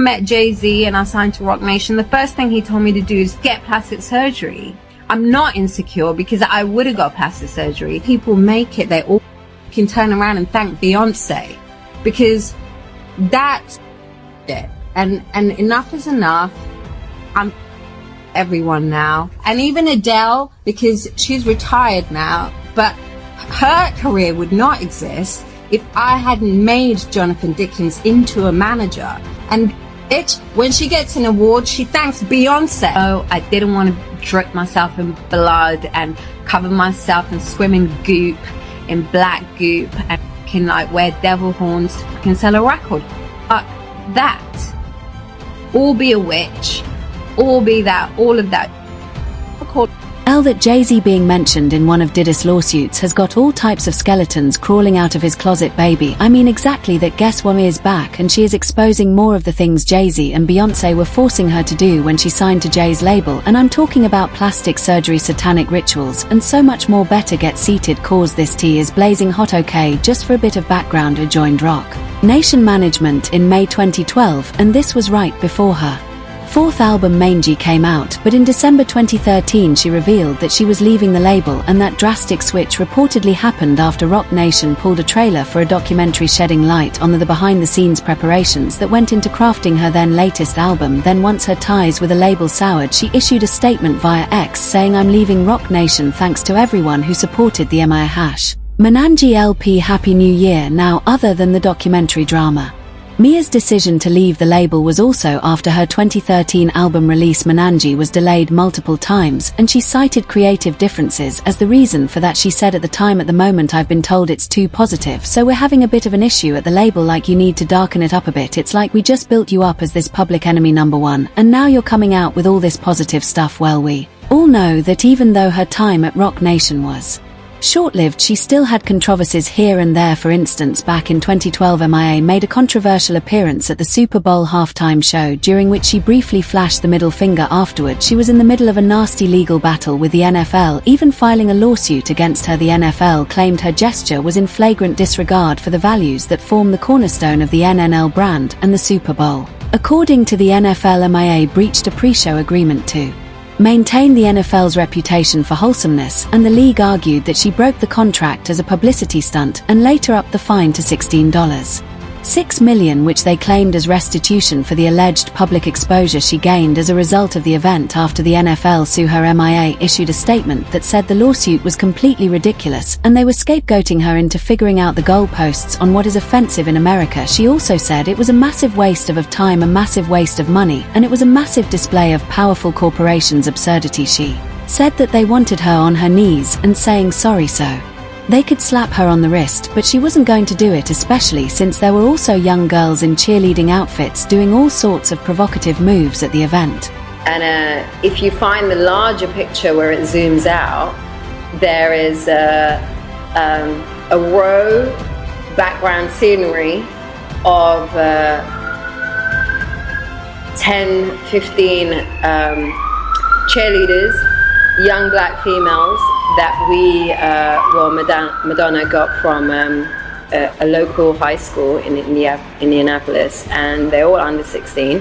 met Jay-Z and I signed to Rock Nation, the first thing he told me to do is get plastic surgery. I'm not insecure because I would have got plastic surgery. People make it, they all can turn around and thank Beyoncé because that's it. And enough is enough. I'm everyone now. And even Adele, because she's retired now, but her career would not exist if I hadn't made Jonathan Dickens into a manager. And when she gets an award, she thanks Beyonce. Oh, I didn't want to drip myself in blood and cover myself in swimming goop, in black goop, and can like wear devil horns to fucking sell a record. Fuck that. Or be a witch, or be that, all of that. That Jay-Z being mentioned in one of Diddy's lawsuits has got all types of skeletons crawling out of his closet, baby. I mean exactly that. Guess what is back, and she is exposing more of the things Jay-Z and Beyoncé were forcing her to do when she signed to Jay's label, and I'm talking about plastic surgery, satanic rituals, and so much more. Better get seated cause this tea is blazing hot. Okay, just for a bit of background, I joined Rock Nation management in May 2012, and this was right before her fourth album Mangy came out, but in December 2013 she revealed that she was leaving the label, and that drastic switch reportedly happened after Rock Nation pulled a trailer for a documentary shedding light on the behind-the-scenes preparations that went into crafting her then latest album. Then once her ties with the label soured, she issued a statement via X saying, "I'm leaving Rock Nation thanks to everyone who supported the M.I.A. Mananji LP Happy New Year." Now, other than the documentary drama, M.I.A.'s decision to leave the label was also after her 2013 album release Mananji was delayed multiple times, and she cited creative differences as the reason for that. She said, "At the time, at the moment, I've been told it's too positive, so we're having a bit of an issue at the label, like you need to darken it up a bit. It's like we just built you up as this public enemy #1, and now you're coming out with all this positive stuff." Well, we all know that even though her time at Rock Nation was short-lived, she still had controversies here and there. For instance, back in 2012, M.I.A. made a controversial appearance at the Super Bowl halftime show, during which she briefly flashed the middle finger. Afterward, she was in the middle of a nasty legal battle with the NFL, even filing a lawsuit against her. The NFL claimed her gesture was in flagrant disregard for the values that form the cornerstone of the NNL brand and the Super Bowl. According to the NFL, M.I.A. breached a pre-show agreement to maintain the NFL's reputation for wholesomeness, and the league argued that she broke the contract as a publicity stunt, and later upped the fine to $16.6 million, which they claimed as restitution for the alleged public exposure she gained as a result of the event. After the NFL sued her, M.I.A. issued a statement that said the lawsuit was completely ridiculous, and they were scapegoating her into figuring out the goalposts on what is offensive in America. She also said it was a massive waste of time, a massive waste of money, and it was a massive display of powerful corporations' absurdity. She said that they wanted her on her knees and saying sorry so they could slap her on the wrist, but she wasn't going to do it, especially since there were also young girls in cheerleading outfits doing all sorts of provocative moves at the event. And if you find the larger picture where it zooms out, there is a row background scenery of 10, 15 cheerleaders, young black females that Madonna got from a local high school in Indianapolis, and they're all under 16.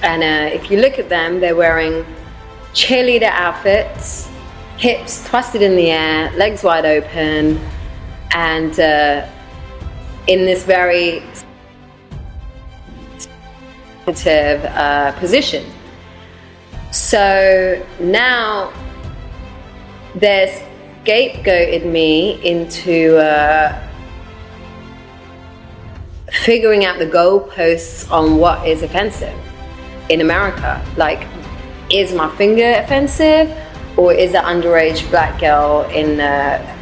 And if you look at them, they're wearing cheerleader outfits, hips twisted in the air, legs wide open, and in this very position. So now they're scapegoated me into figuring out the goalposts on what is offensive in America. Like, is my finger offensive, or is an underage black girl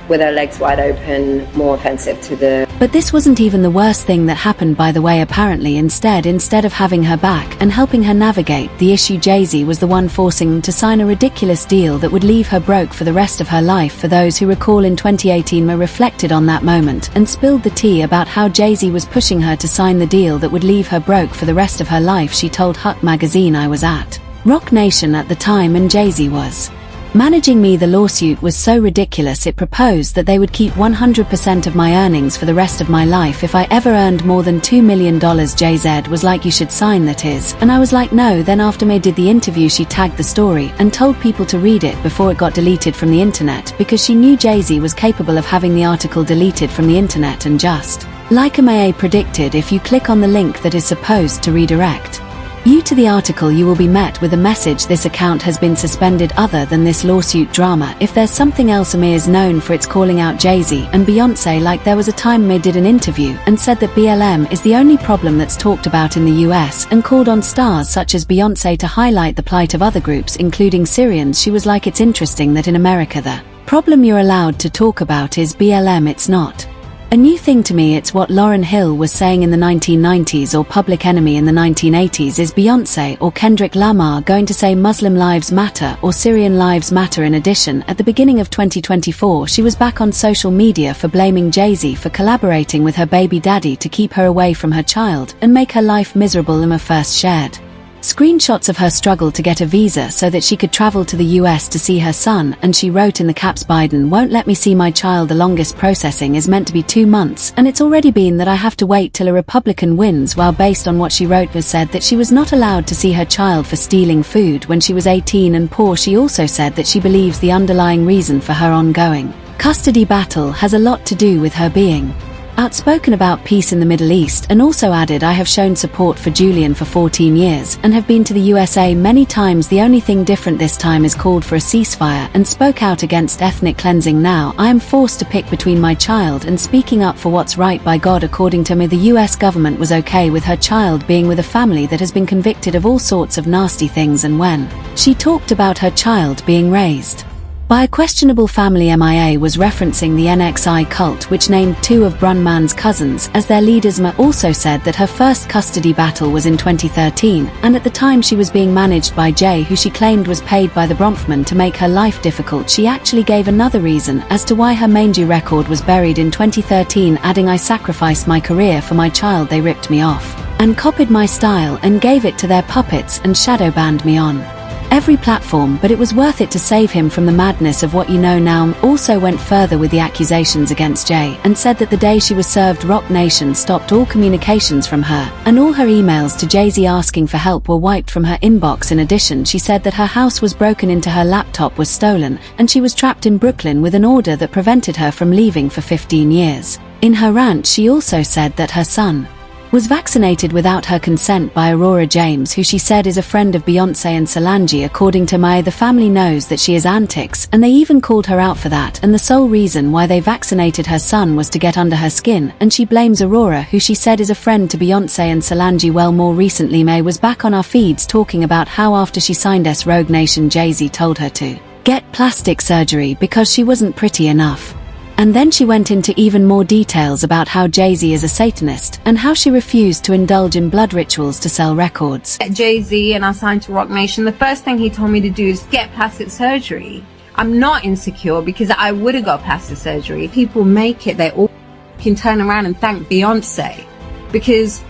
with her legs wide open more offensive to the... But this wasn't even the worst thing that happened, by the way. Apparently, instead of having her back and helping her navigate the issue, Jay-Z was the one forcing her to sign a ridiculous deal that would leave her broke for the rest of her life. For those who recall, in 2018, M.I.A. reflected on that moment and spilled the tea about how Jay-Z was pushing her to sign the deal that would leave her broke for the rest of her life. She told Hut magazine, "I was at Rock Nation at the time, and Jay-Z was Managing Me, the lawsuit was so ridiculous it proposed that they would keep 100% of my earnings for the rest of my life if I ever earned more than $2 million. Jay-Z was like, you should sign that is, and I was like no. Then after M.I.A did the interview, she tagged the story and told people to read it before it got deleted from the internet, because she knew Jay-Z was capable of having the article deleted from the internet. And just like M.I.A predicted, if you click on the link that is supposed to redirect you to the article, you will be met with a message: this account has been suspended. Other than this lawsuit drama, if there's something else, M.I.A is known for its calling out Jay-Z and Beyoncé. Like, there was a time M.I.A did an interview and said that BLM is the only problem that's talked about in the US, and called on stars such as Beyoncé to highlight the plight of other groups, including Syrians. She was like, it's interesting that in America the problem you're allowed to talk about is BLM. It's not a new thing to me. It's what Lauryn Hill was saying in the 1990s, or Public Enemy in the 1980s. Is Beyoncé or Kendrick Lamar going to say Muslim lives matter or Syrian lives matter? In addition, at the beginning of 2024, she was back on social media for blaming Jay-Z for collaborating with her baby daddy to keep her away from her child and make her life miserable. M.I.A first shared screenshots of her struggle to get a visa so that she could travel to the US to see her son, and she wrote in the caps, "Biden won't let me see my child. The longest processing is meant to be 2 months, and it's already been that I have to wait till a Republican wins." While based on what she wrote was said that she was not allowed to see her child for stealing food when she was 18 and poor. She also said that she believes the underlying reason for her ongoing custody battle has a lot to do with her being outspoken about peace in the Middle East, and also added, "I have shown support for Julian for 14 years and have been to the USA many times. The only thing different this time is called for a ceasefire and spoke out against ethnic cleansing. Now I am forced to pick between my child and speaking up for what's right by God." According to M.I.A, the US government was okay with her child being with a family that has been convicted of all sorts of nasty things, and when she talked about her child being raised by a questionable family, M.I.A was referencing the NXI cult, which named 2 of Brun Man's cousins as their leaders. M.I.A also said that her first custody battle was in 2013, and at the time she was being managed by Jay, who she claimed was paid by the Bronfman to make her life difficult. She actually gave another reason as to why her mangy record was buried in 2013, adding, "I sacrificed my career for my child. They ripped me off and copied my style and gave it to their puppets and shadow banned me on every platform, but it was worth it to save him from the madness of what you know now." M.I.A also went further with the accusations against Jay and said that the day she was served, Roc Nation stopped all communications from her, and all her emails to Jay-Z asking for help were wiped from her inbox. In addition, she said that her house was broken into, her laptop was stolen, and she was trapped in Brooklyn with an order that prevented her from leaving for 15 years. In her rant, she also said that her son was vaccinated without her consent by Aurora James, who she said is a friend of Beyoncé and Solange. According to M.I.A, the family knows that she is antics, and they even called her out for that, and the sole reason why they vaccinated her son was to get under her skin, and she blames Aurora, who she said is a friend to Beyoncé and Solange. Well, more recently, M.I.A was back on our feeds talking about how after she signed Rogue Nation, Jay-Z told her to get plastic surgery because she wasn't pretty enough. And then she went into even more details about how Jay-Z is a Satanist and how she refused to indulge in blood rituals to sell records. Jay-Z and I signed to Roc Nation. The first thing he told me to do is get plastic surgery. I'm not insecure because I would have got plastic surgery. People make it, they all can turn around and thank Beyoncé because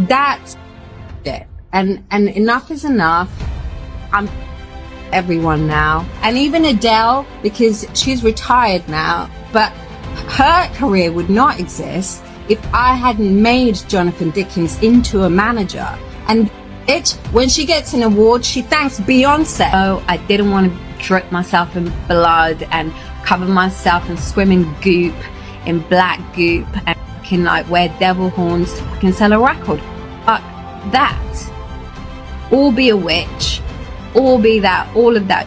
that's it. And enough is enough. I'm everyone now, and even Adele, because she's retired now, but her career would not exist if I hadn't made Jonathan Dickens into a manager. And when she gets an award, she thanks Beyoncé. Oh, I didn't want to drip myself in blood and cover myself and swim in goop, in black goop, and fucking like wear devil horns to fucking sell a record. Fuck that. Or be a witch. Or be that, all of that.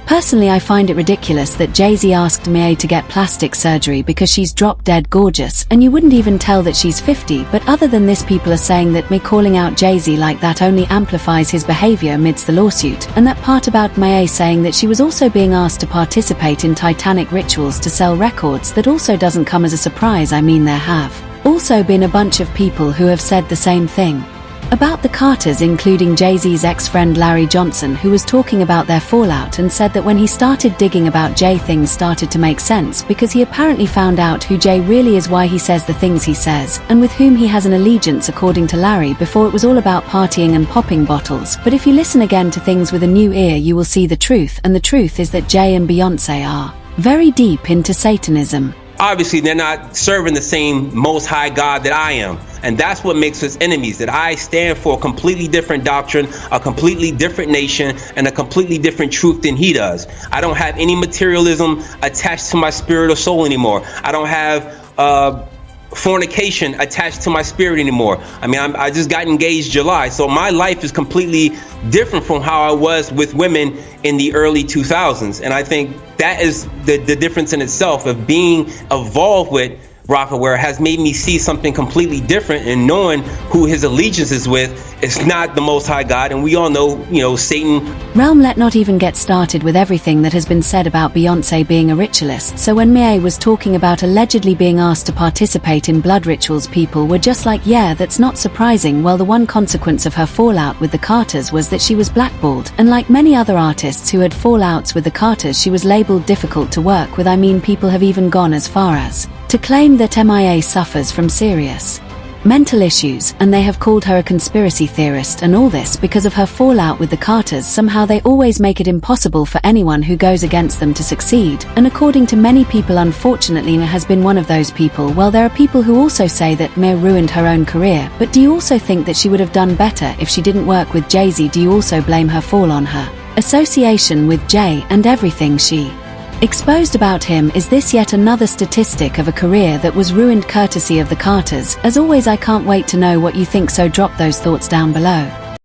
Personally, I find it ridiculous that Jay-Z asked M.I.A to get plastic surgery because she's drop dead gorgeous, and you wouldn't even tell that she's 50. But other than this, people are saying that M.I.A calling out Jay-Z like that only amplifies his behavior amidst the lawsuit, and that part about M.I.A saying that she was also being asked to participate in Titanic rituals to sell records, that also doesn't come as a surprise. I mean, there have also been a bunch of people who have said the same thing. About the Carters, including Jay-Z's ex-friend Larry Johnson, who was talking about their fallout and said that when he started digging about Jay, things started to make sense because he apparently found out who Jay really is, why he says the things he says, and with whom he has an allegiance. According to Larry, before it was all about partying and popping bottles, but if you listen again to things with a new ear, you will see the truth, and the truth is that Jay and Beyoncé are very deep into Satanism. Obviously, they're not serving the same Most High God that I am. And that's what makes us enemies, that I stand for a completely different doctrine, a completely different nation, and a completely different truth than he does. I don't have any materialism attached to my spirit or soul anymore. I don't have fornication attached to my spirit anymore. I mean, I just got engaged July, so my life is completely different from how I was with women in the early 2000s. And I think that is the difference in itself of being involved with Rockaware has made me see something completely different, and knowing who his allegiance is with is not the Most High God, and we all know, Satan. Realm, let not even get started with everything that has been said about Beyoncé being a ritualist. So when M.I.A. was talking about allegedly being asked to participate in blood rituals, people were just like, yeah, that's not surprising. Well, the one consequence of her fallout with the Carters was that she was blackballed, and like many other artists who had fallouts with the Carters, she was labeled difficult to work with. I mean, people have even gone as far as to claim that M.I.A. suffers from serious mental issues, and they have called her a conspiracy theorist, and all this because of her fallout with the Carters. Somehow they always make it impossible for anyone who goes against them to succeed, and according to many people, unfortunately, M.I.A. has been one of those people. Well, there are people who also say that M.I.A. ruined her own career, but do you also think that she would have done better if she didn't work with Jay-Z? Do you also blame her fall on her association with Jay and everything she exposed about him? Is this yet another statistic of a career that was ruined courtesy of the Carters? As always, I can't wait to know what you think, so drop those thoughts down below.